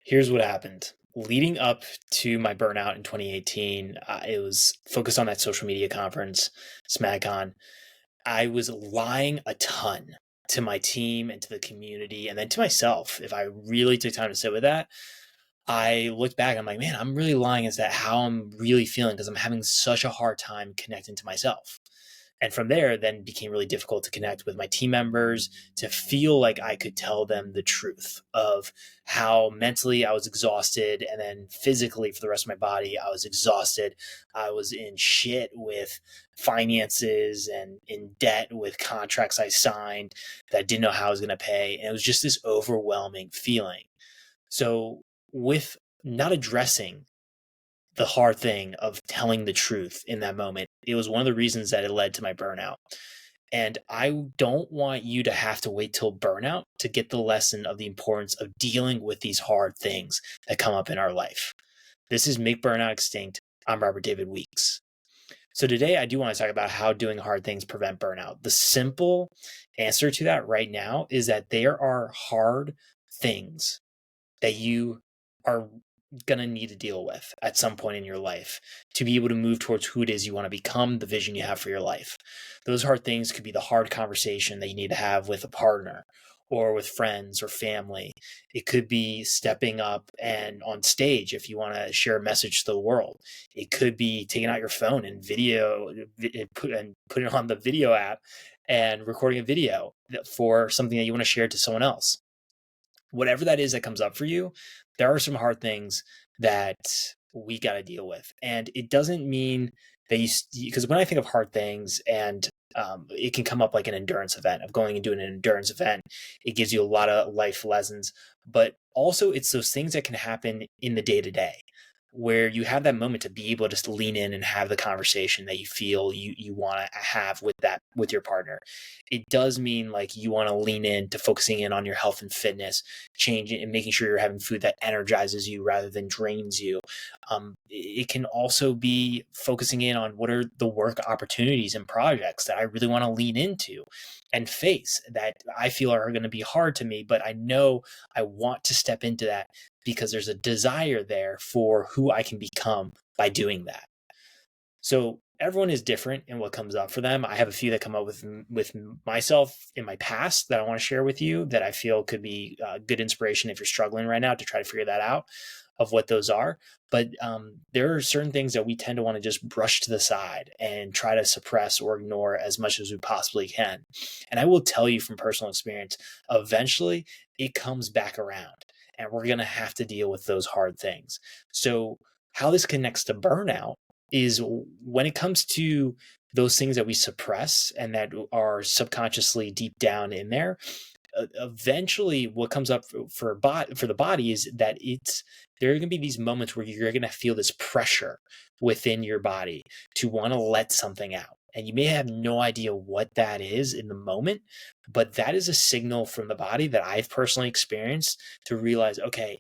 Here's what happened. Leading up to my burnout in 2018, it was focused on that social media conference, SmackCon. I was lying a ton to my team and to the community, and then to myself. If I really took time to sit with that, I looked back, I'm like, man, I'm really lying as that how I'm really feeling because I'm having such a hard time connecting to myself. And from there, then became really difficult to connect with my team members, to feel like I could tell them the truth of how mentally I was exhausted. And then physically, for the rest of my body, I was exhausted. I was in shit with finances and in debt with contracts I signed that I didn't know how I was going to pay. And it was just this overwhelming feeling. So, with not addressing the hard thing of telling the truth in that moment, it was one of the reasons that it led to my burnout. And I don't want you to have to wait till burnout to get the lesson of the importance of dealing with these hard things that come up in our life. This is Make Burnout Extinct. I'm Robert David Weeks. So today I do want to talk about how doing hard things prevent burnout. The simple answer to that right now is that there are hard things that you are going to need to deal with at some point in your life to be able to move towards who it is you want to become, the vision you have for your life. Those hard things could be the hard conversation that you need to have with a partner or with friends or family. It could be stepping up and on stage if you want to share a message to the world. It could be taking out your phone and putting it on the video app and recording a video for something that you want to share to someone else. Whatever that is that comes up for you, there are some hard things that we got to deal with. And it doesn't mean that because when I think of hard things and it can come up like an endurance event of going and doing an endurance event, it gives you a lot of life lessons, but also it's those things that can happen in the day to day where you have that moment to be able to just lean in and have the conversation that you feel you want to have with your partner. It does mean like you want to lean in to focusing in on your health and fitness, changing and making sure you're having food that energizes you rather than drains you. It can also be focusing in on what are the work opportunities and projects that I really want to lean into and face that I feel are going to be hard to me, but I know I want to step into that because there's a desire there for who I can become by doing that. So everyone is different in what comes up for them. I have a few that come up with myself in my past that I want to share with you that I feel could be good inspiration if you're struggling right now to try to figure that out of what those are. But there are certain things that we tend to want to just brush to the side and try to suppress or ignore as much as we possibly can. And I will tell you from personal experience, eventually it comes back around and we're going to have to deal with those hard things. So how this connects to burnout is when it comes to those things that we suppress and that are subconsciously deep down in there, eventually what comes up for the body is that there are going to be these moments where you're going to feel this pressure within your body to want to let something out. And you may have no idea what that is in the moment, but that is a signal from the body that I've personally experienced to realize, okay,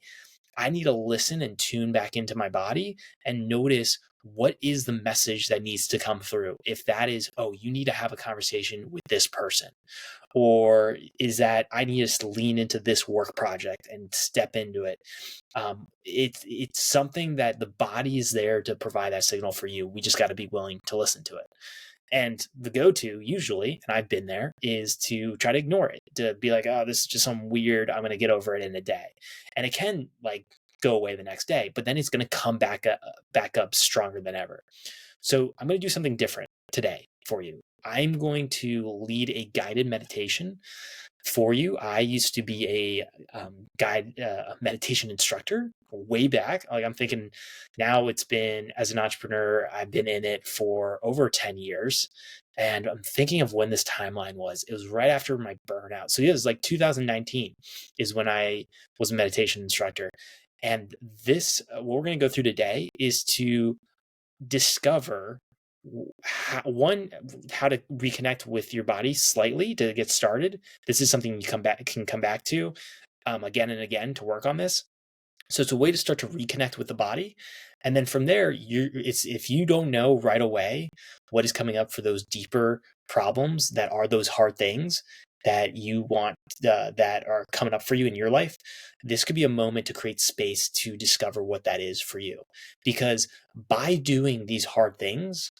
I need to listen and tune back into my body and notice what is the message that needs to come through. If that is, oh, you need to have a conversation with this person, or is that I need to lean into this work project and step into it. It's something that the body is there to provide that signal for you. We just got to be willing to listen to it. And the go-to usually, and I've been there, is to try to ignore it, to be like, oh, this is just some weird, I'm going to get over it in a day. And it can like go away the next day, but then it's going to come back up stronger than ever. So I'm going to do something different today for you. I'm going to lead a guided meditation for you. I used to be a meditation instructor way back. Like I'm thinking now it's been, as an entrepreneur, I've been in it for over 10 years. And I'm thinking of when this timeline was. It was right after my burnout. So it was like 2019 is when I was a meditation instructor. And what we're going to go through today is to discover how to reconnect with your body slightly to get started. This is something you can come back to again and again to work on this. So it's a way to start to reconnect with the body. And then from there, if you don't know right away what is coming up for those deeper problems that are those hard things, that you want, that are coming up for you in your life, this could be a moment to create space to discover what that is for you. Because by doing these hard things,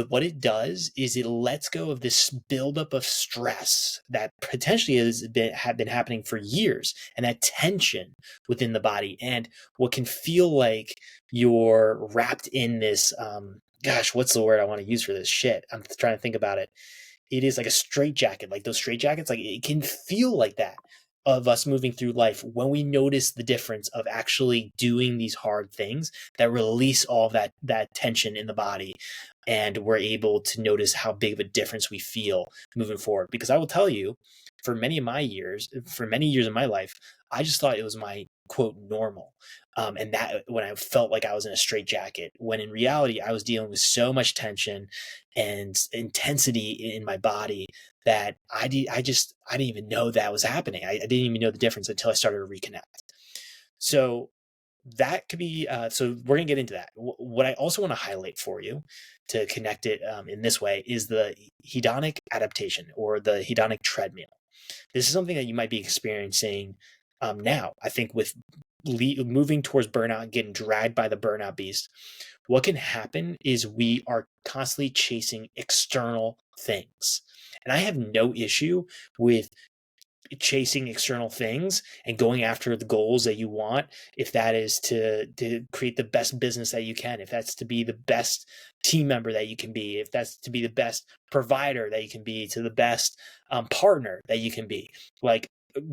what it does is it lets go of this buildup of stress that potentially have been happening for years, and that tension within the body, and what can feel like you're wrapped in this, gosh, what's the word I want to use for this shit? I'm trying to think about it. It is like a straight jacket, like those straight jackets, like it can feel like that of us moving through life when we notice the difference of actually doing these hard things that release all that tension in the body, and we're able to notice how big of a difference we feel moving forward. Because I will tell you, for many years in my life, I just thought it was my quote normal. And that when I felt like I was in a straitjacket, when in reality I was dealing with so much tension and intensity in my body that I didn't even know that was happening. I didn't even know the difference until I started to reconnect. So that could be, so we're gonna get into that. What I also want to highlight for you to connect it, in this way, is the hedonic adaptation, or the hedonic treadmill. This is something that you might be experiencing, now. I think with moving towards burnout, getting dragged by the burnout beast, what can happen is we are constantly chasing external things. And I have no issue with chasing external things and going after the goals that you want, if that is to create the best business that you can, if that's to be the best team member that you can be, if that's to be the best provider that you can be, to the best partner that you can be. Like,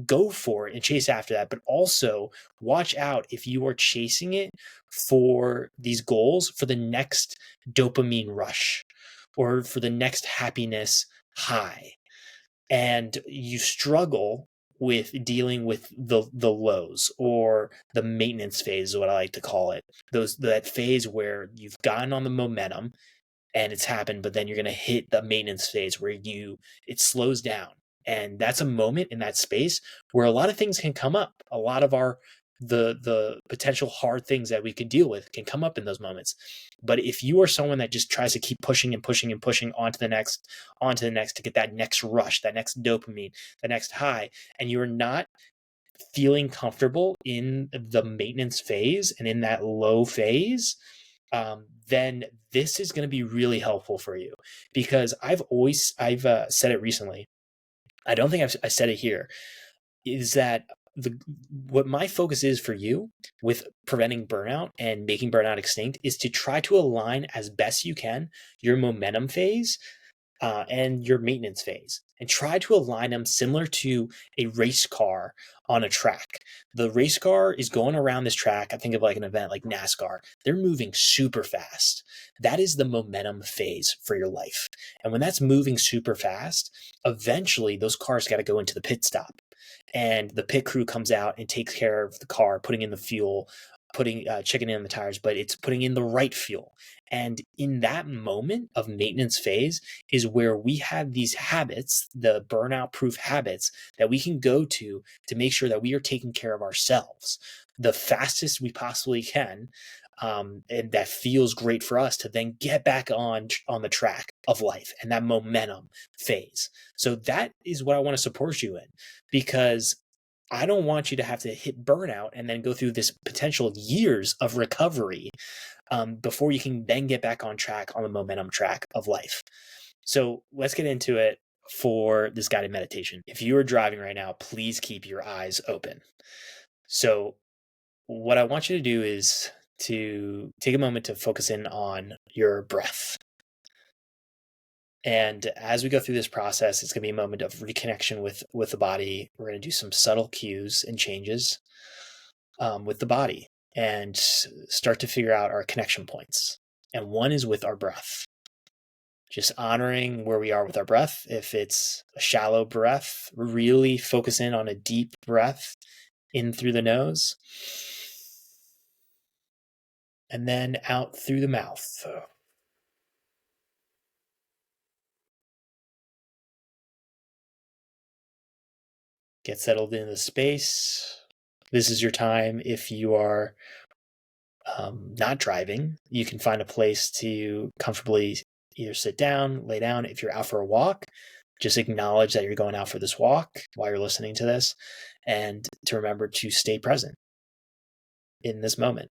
go for it and chase after that, but also watch out if you are chasing it for these goals for the next dopamine rush or for the next happiness high, and you struggle with dealing with the lows, or the maintenance phase is what I like to call it. That phase where you've gotten on the momentum and it's happened, but then you're going to hit the maintenance phase where it slows down. And that's a moment in that space where a lot of things can come up. A lot of the potential hard things that we could deal with can come up in those moments. But if you are someone that just tries to keep pushing and pushing and pushing onto the next to get that next rush, that next dopamine, the next high, and you're not feeling comfortable in the maintenance phase and in that low phase, then this is going to be really helpful for you. Because I've said it recently. I don't think I said it here, is that what my focus is for you with preventing burnout and making burnout extinct is to try to align as best you can your momentum phase, and your maintenance phase, and try to align them similar to a race car on a track. The race car is going around this track. I think of like an event like NASCAR. They're moving super fast. That is the momentum phase for your life. And when that's moving super fast, eventually those cars got to go into the pit stop. And the pit crew comes out and takes care of the car, putting in the fuel, checking in the tires, but it's putting in the right fuel. And in that moment of maintenance phase is where we have these habits, the burnout proof habits, that we can go to make sure that we are taking care of ourselves the fastest we possibly can. And that feels great for us to then get back on the track of life and that momentum phase. So that is what I want to support you in, because I don't want you to have to hit burnout and then go through this potential years of recovery, before you can then get back on track on the momentum track of life. So let's get into it for this guided meditation. If you are driving right now, please keep your eyes open. So what I want you to do is to take a moment to focus in on your breath. And as we go through this process, it's going to be a moment of reconnection with the body. We're going to do some subtle cues and changes, with the body, and start to figure out our connection points. And one is with our breath. Just honoring where we are with our breath. If it's a shallow breath, really focus in on a deep breath in through the nose, and then out through the mouth. Get settled into the space. This is your time. If you are not driving, you can find a place to comfortably either sit down, lay down. If you're out for a walk, just acknowledge that you're going out for this walk while you're listening to this, and to remember to stay present in this moment.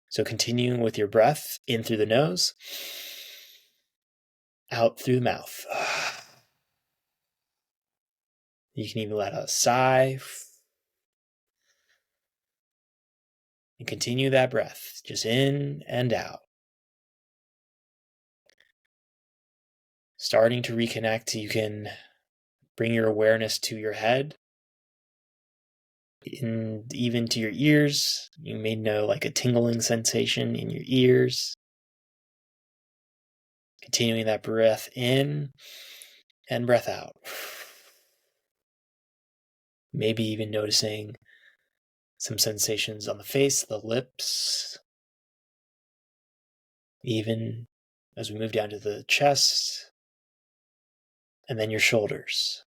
So continuing with your breath in through the nose, out through the mouth. You can even let out a sigh and continue that breath just in and out. Starting to reconnect, you can bring your awareness to your head and even to your ears. You may know like a tingling sensation in your ears. Continuing that breath in and breath out. Maybe even noticing some sensations on the face, the lips, even as we move down to the chest, and then your shoulders.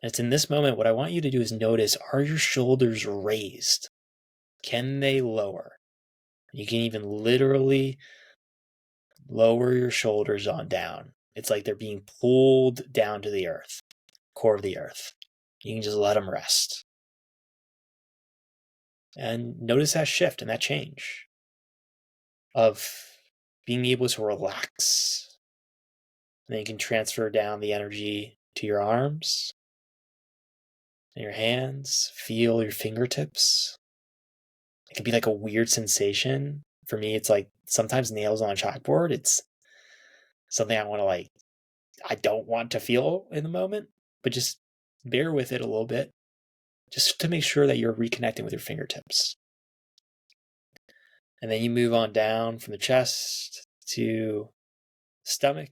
And it's in this moment, what I want you to do is notice, are your shoulders raised? Can they lower? You can even literally lower your shoulders on down. It's like they're being pulled down to the earth, core of the earth. You can just let them rest. And notice that shift and that change of being able to relax. And then you can transfer down the energy to your arms and your hands. Feel your fingertips. It can be like a weird sensation. For me, it's like sometimes nails on a chalkboard. It's something I don't want to feel in the moment, but just bear with it a little bit, just to make sure that you're reconnecting with your fingertips. And then you move on down from the chest to stomach,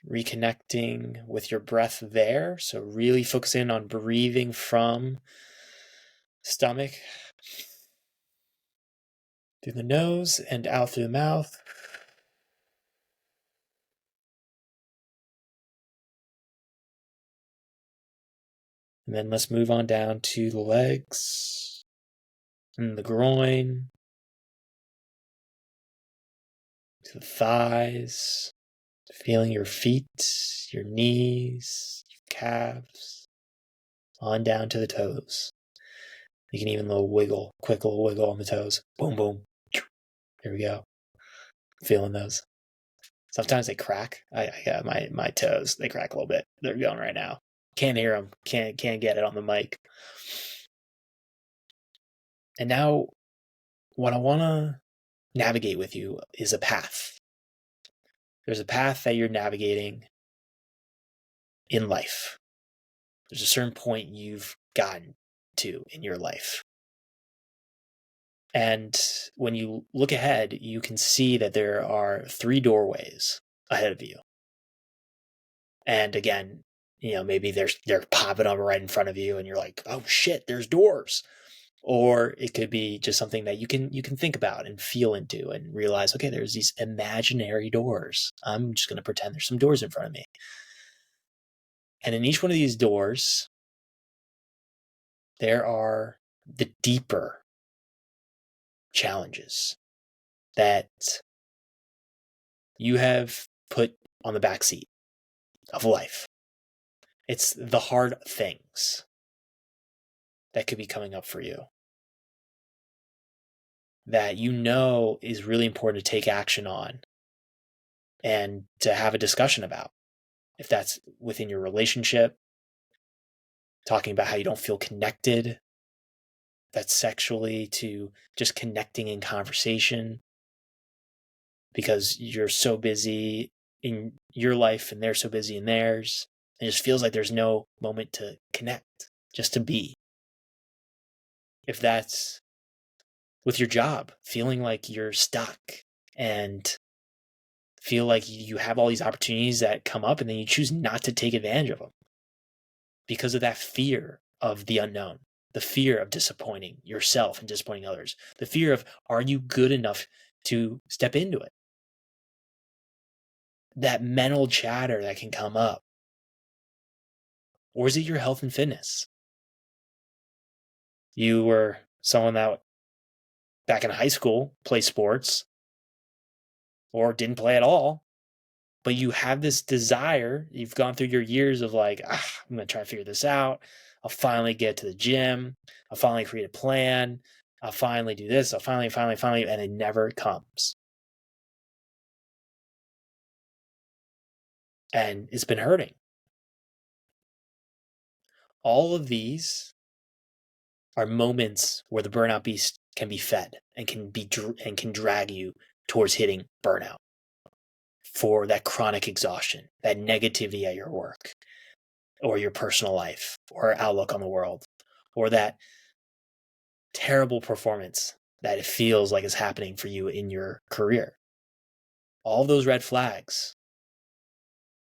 reconnecting with your breath there. So really focus in on breathing from stomach through the nose and out through the mouth. And then let's move on down to the legs and the groin, to the thighs, feeling your feet, your knees, your calves, on down to the toes. You can even quick little wiggle on the toes. Boom, boom. Here we go. Feeling those. Sometimes they crack. I got my toes. They crack a little bit. They're going right now. Can't hear them. Can't get it on the mic. And now, what I want to navigate with you is a path. There's a path that you're navigating in life. There's a certain point you've gotten to in your life. And when you look ahead, you can see that there are 3 doorways ahead of you. And again, maybe they're popping up right in front of you and you're like, oh shit, there's doors. Or it could be just something that you can think about and feel into and realize, okay, there's these imaginary doors. I'm just going to pretend there's some doors in front of me. And in each one of these doors, there are the deeper challenges that you have put on the back seat of life. It's the hard things that could be coming up for you that is really important to take action on and to have a discussion about. If that's within your relationship, talking about how you don't feel connected, that's sexually, to just connecting in conversation because you're so busy in your life and they're so busy in theirs. It just feels like there's no moment to connect, just to be. If that's with your job, feeling like you're stuck and feel like you have all these opportunities that come up and then you choose not to take advantage of them because of that fear of the unknown, the fear of disappointing yourself and disappointing others, the fear of, are you good enough to step into it? That mental chatter that can come up. Or is it your health and fitness? You were someone that back in high school, play sports, or didn't play at all, but you have this desire. You've gone through your years of like, I'm going to try to figure this out. I'll finally get to the gym. I'll finally create a plan. I'll finally do this. I'll finally, and it never comes. And it's been hurting. All of these are moments where the burnout beast can be fed and can drag you towards hitting burnout for that chronic exhaustion, that negativity at your work or your personal life or outlook on the world, or that terrible performance that it feels like is happening for you in your career. All those red flags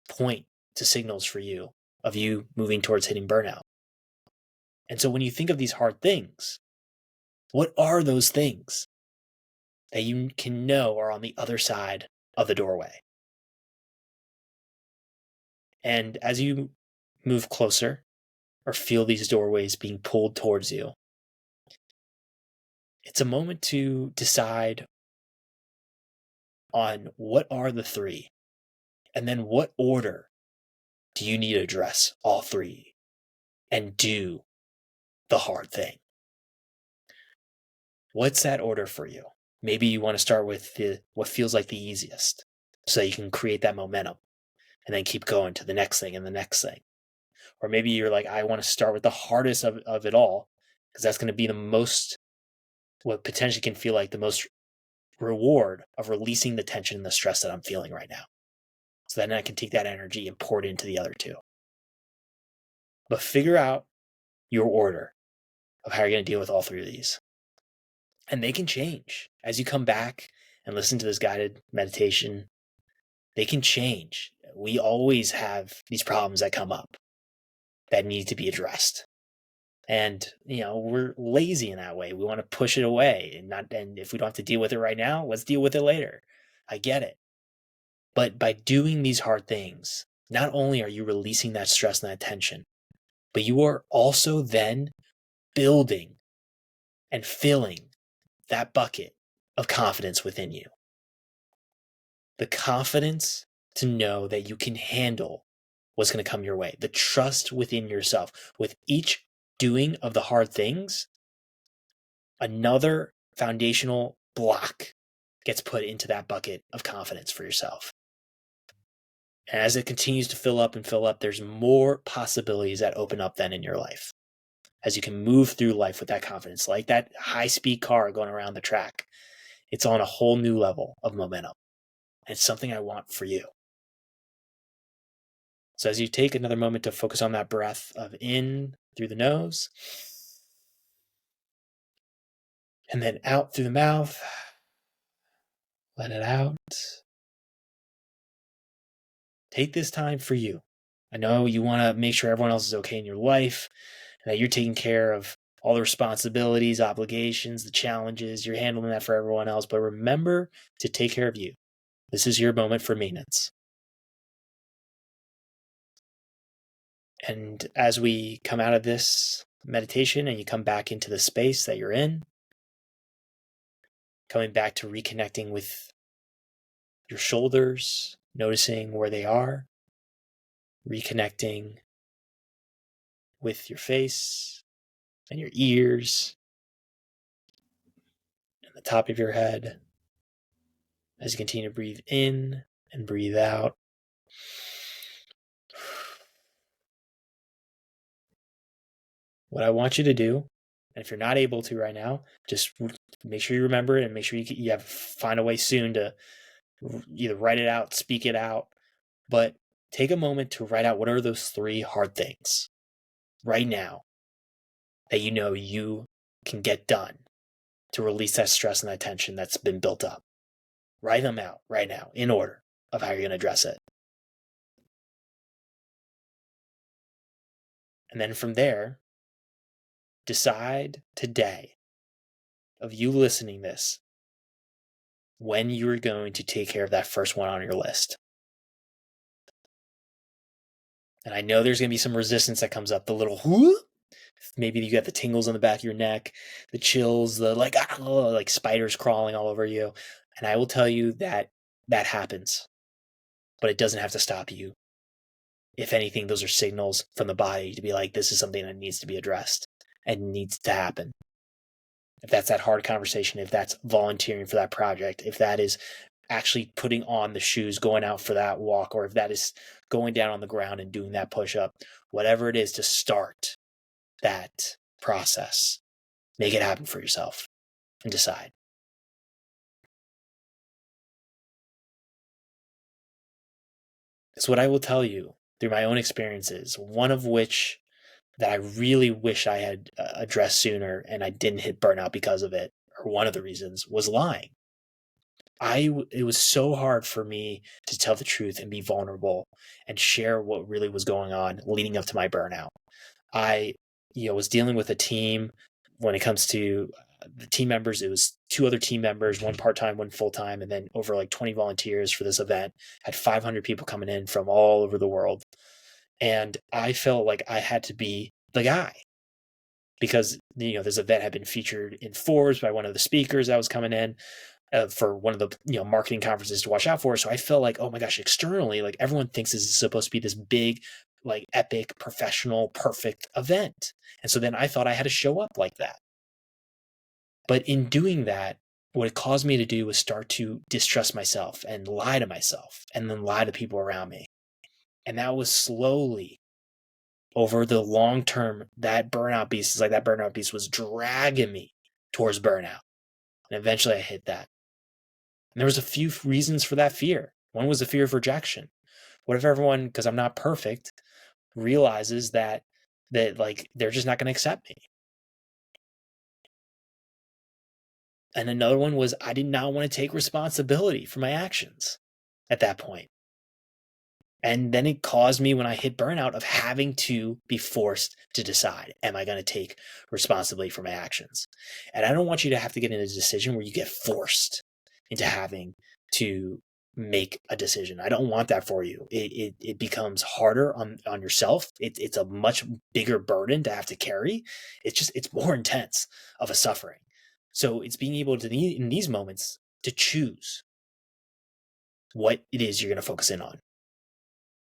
point to signals for you of you moving towards hitting burnout. And so when you think of these hard things, what are those things that you can know are on the other side of the doorway? And as you move closer or feel these doorways being pulled towards you, it's a moment to decide on what are the three, and then what order do you need to address all three and do the hard thing. What's that order for you? Maybe you want to start with what feels like the easiest so you can create that momentum and then keep going to the next thing and the next thing. Or maybe you're like, I want to start with the hardest of it all because that's going to be the most, what potentially can feel like the most reward of releasing the tension and the stress that I'm feeling right now. So then I can take that energy and pour it into the other two. But figure out your order of how you're going to deal with all three of these. And they can change as you come back and listen to this guided meditation. They can change. We always have these problems that come up that need to be addressed. And, we're lazy in that way. We want to push it away and if we don't have to deal with it right now, let's deal with it later. I get it. But by doing these hard things, not only are you releasing that stress and that tension, but you are also then building and filling that bucket of confidence within you. The confidence to know that you can handle what's going to come your way. The trust within yourself. With each doing of the hard things, another foundational block gets put into that bucket of confidence for yourself. And as it continues to fill up, there's more possibilities that open up then in your life. As you can move through life with that confidence, like that high-speed car going around the track. It's on a whole new level of momentum. And it's something I want for you. So as you take another moment to focus on that breath of in through the nose, and then out through the mouth, let it out. Take this time for you. I know you want to make sure everyone else is okay in your life, and that you're taking care of all the responsibilities, obligations, the challenges, you're handling that for everyone else, but remember to take care of you. This is your moment for maintenance. And as we come out of this meditation and you come back into the space that you're in, coming back to reconnecting with your shoulders, noticing where they are, reconnecting with your face and your ears and the top of your head as you continue to breathe in and breathe out. What I want you to do, and if you're not able to right now, just make sure you remember it and make sure you find a way soon to either write it out, speak it out, but take a moment to write out what are those three hard things right now that you can get done to release that stress and that tension that's been built up. Write them out right now in order of how you're going to address it. And then from there, decide today of you listening this when you're going to take care of that first one on your list. And I know there's going to be some resistance that comes up, the little whoop, Maybe you got the tingles on the back of your neck, the chills, the like, like spiders crawling all over you. And I will tell you that that happens, but it doesn't have to stop you. If anything, those are signals from the body to be like, this is something that needs to be addressed and needs to happen. If that's that hard conversation, if that's volunteering for that project, if that is actually putting on the shoes, going out for that walk, or if that is going down on the ground and doing that push up, whatever it is to start that process, make it happen for yourself and decide. It's what I will tell you through my own experiences, one of which that I really wish I had addressed sooner and I didn't hit burnout because of it, or one of the reasons was lying. It was so hard for me to tell the truth and be vulnerable and share what really was going on leading up to my burnout. I, was dealing with a team when it comes to the team members. It was two other team members, one part-time, one full-time, and then over like 20 volunteers for this event. Had 500 people coming in from all over the world. And I felt like I had to be the guy because, this event had been featured in Forbes by one of the speakers that was coming in for one of the marketing conferences to watch out for. So I felt like, oh my gosh, externally, like everyone thinks this is supposed to be this big, like epic, professional, perfect event. And so then I thought I had to show up like that. But in doing that, what it caused me to do was start to distrust myself and lie to myself and then lie to people around me. And that was slowly over the long term, that burnout beast was dragging me towards burnout. And eventually I hit that. And there was a few reasons for that fear. One was the fear of rejection. What if everyone, because I'm not perfect, realizes that like they're just not going to accept me? And another one was I did not want to take responsibility for my actions at that point. And then it caused me, when I hit burnout, of having to be forced to decide, am I going to take responsibility for my actions? And I don't want you to have to get in a decision where you get forced into having to make a decision. I don't want that for you. It becomes harder on yourself. It's a much bigger burden to have to carry. It's more intense of a suffering. So it's being able to, in these moments, to choose what it is you're going to focus in on.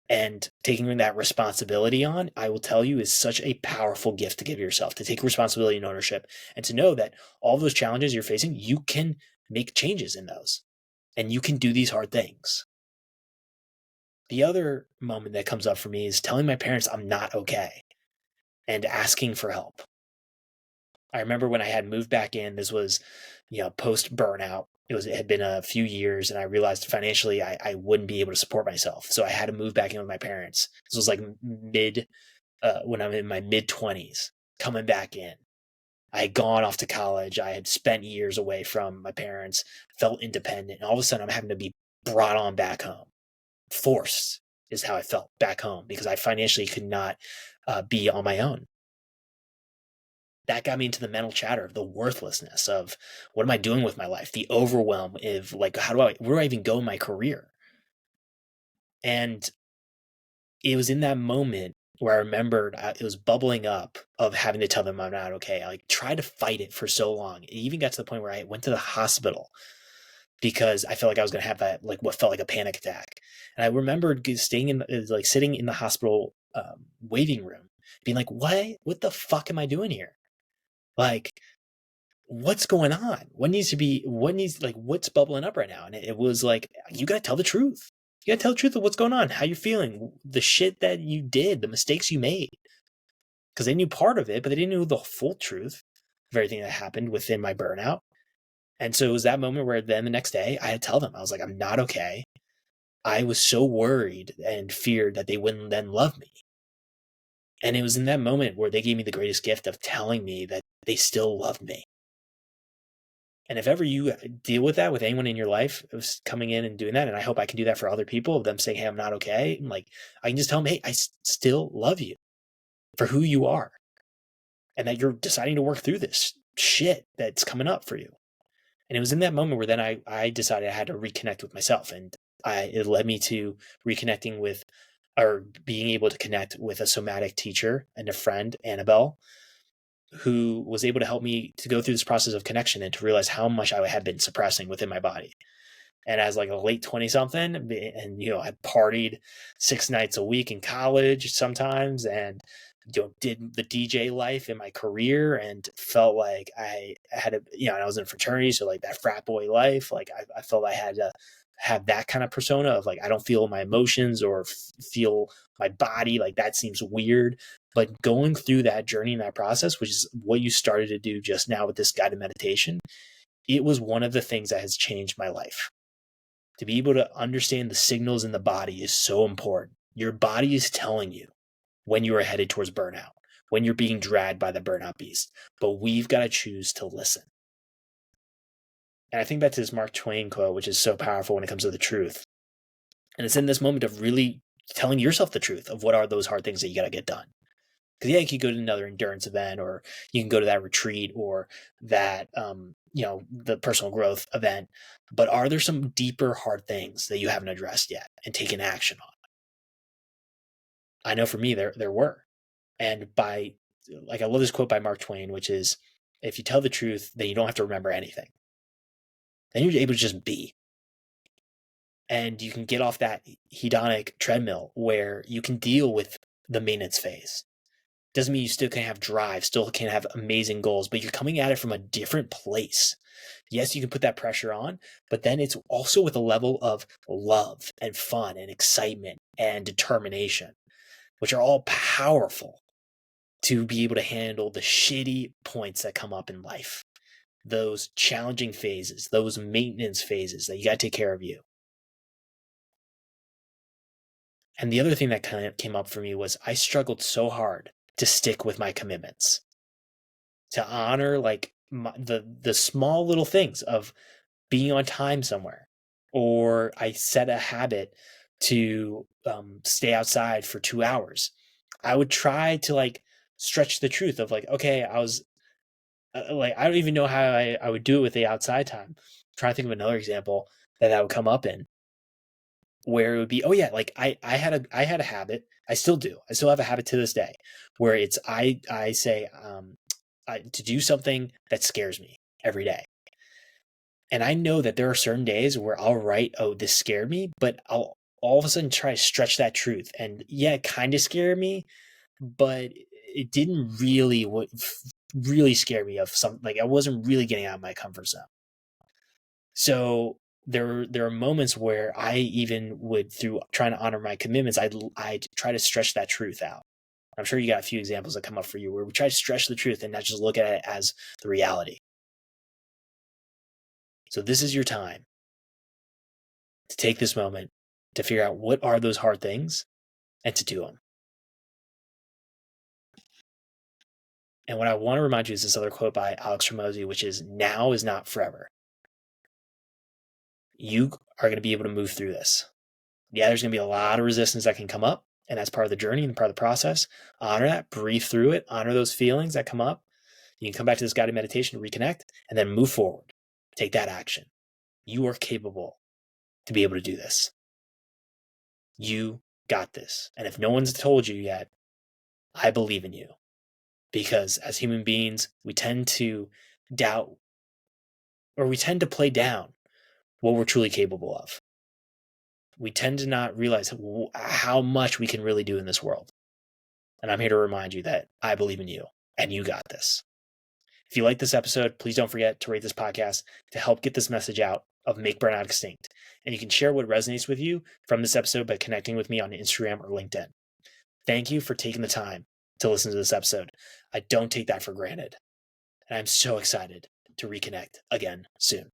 And taking that responsibility on, I will tell you, is such a powerful gift to give yourself, to take responsibility and ownership and to know that all those challenges you're facing, you can make changes in those and you can do these hard things. The other moment that comes up for me is telling my parents I'm not okay and asking for help. I remember when I had moved back in, this was, post burnout. It had been a few years and I realized financially I wouldn't be able to support myself. So I had to move back in with my parents. This was like when I'm in my mid 20s, coming back in. I had gone off to college. I had spent years away from my parents, felt independent. And all of a sudden I'm having to be brought on back home. Forced is how I felt back home because I financially could not be on my own. That got me into the mental chatter of the worthlessness of what am I doing with my life? The overwhelm of like, where do I even go in my career? And it was in that moment where I remembered it was bubbling up of having to tell them I'm not okay. I tried to fight it for so long. It even got to the point where I went to the hospital because I felt like I was going to have that, like what felt like a panic attack. And I remembered sitting in the hospital waiting room being like, what the fuck am I doing here? Like, what's going on? What's bubbling up right now? And it was like, you got to tell the truth. You got to tell the truth of what's going on, how you're feeling, the shit that you did, the mistakes you made. Because they knew part of it, but they didn't know the full truth of everything that happened within my burnout. And so it was that moment where then the next day I had to tell them, I was like, I'm not okay. I was so worried and feared that they wouldn't then love me. And it was in that moment where they gave me the greatest gift of telling me that they still loved me. And if ever you deal with that with anyone in your life, of coming in and doing that, and I hope I can do that for other people, of them saying, hey, I'm not okay. And like, I can just tell them, hey, I still love you for who you are. And that you're deciding to work through this shit that's coming up for you. And it was in that moment where then I decided I had to reconnect with myself. And it led me to reconnecting with, or being able to connect with a somatic teacher and a friend, Annabelle, who was able to help me to go through this process of connection and to realize how much I had been suppressing within my body. And as like a late 20 something, and I partied 6 nights a week in college sometimes, and did the DJ life in my career, and felt like I had and I was in a fraternity, so like that frat boy life, like I felt I had to have that kind of persona of like I don't feel my emotions or feel my body, like that seems weird. But going through that journey and that process, which is what you started to do just now with this guided meditation, it was one of the things that has changed my life. To be able to understand the signals in the body is so important. Your body is telling you when you are headed towards burnout, when you're being dragged by the burnout beast, but we've got to choose to listen. And I think back to this Mark Twain quote, which is so powerful when it comes to the truth. And it's in this moment of really telling yourself the truth of what are those hard things that you got to get done. Because you can go to another endurance event, or you can go to that retreat, or that, the personal growth event. But are there some deeper hard things that you haven't addressed yet and taken action on? I know for me, there were. And I love this quote by Mark Twain, which is, if you tell the truth, then you don't have to remember anything. Then you're able to just be. And you can get off that hedonic treadmill where you can deal with the maintenance phase. Doesn't mean you still can't have drive, still can't have amazing goals, but you're coming at it from a different place. Yes, you can put that pressure on, but then it's also with a level of love and fun and excitement and determination, which are all powerful to be able to handle the shitty points that come up in life, those challenging phases, those maintenance phases that you got to take care of you. And the other thing that kind of came up for me was I struggled so hard to stick with my commitments, to honor like the small little things of being on time somewhere, or I set a habit to stay outside for 2 hours. I would try to like stretch the truth of like, okay, I was I don't even know how I would do it with the outside time. I'm trying to think of another example that would come up in, where it would be, oh yeah, like I had a habit. I still do. I still have a habit to this day where it's I say to do something that scares me every day. And I know that there are certain days where I'll write, oh, this scared me, but I'll all of a sudden try to stretch that truth. And yeah, it kind of scared me, but it didn't really scare me of something. Like I wasn't really getting out of my comfort zone. So there are moments where I even would, through trying to honor my commitments, I'd try to stretch that truth out. I'm sure you got a few examples that come up for you where we try to stretch the truth and not just look at it as the reality. So this is your time to take this moment to figure out what are those hard things and to do them. And what I want to remind you is this other quote by Alex Hormozy, which is, now is not forever. You are going to be able to move through this. Yeah, there's going to be a lot of resistance that can come up, and that's part of the journey and part of the process. Honor that, breathe through it, honor those feelings that come up. You can come back to this guided meditation to reconnect and then move forward. Take that action. You are capable to be able to do this. You got this. And if no one's told you yet, I believe in you. Because as human beings, we tend to doubt, or we tend to play down what we're truly capable of. We tend to not realize how much we can really do in this world. And I'm here to remind you that I believe in you and you got this. If you like this episode, please don't forget to rate this podcast to help get this message out of Make Burnout Extinct. And you can share what resonates with you from this episode by connecting with me on Instagram or LinkedIn. Thank you for taking the time to listen to this episode. I don't take that for granted. And I'm so excited to reconnect again soon.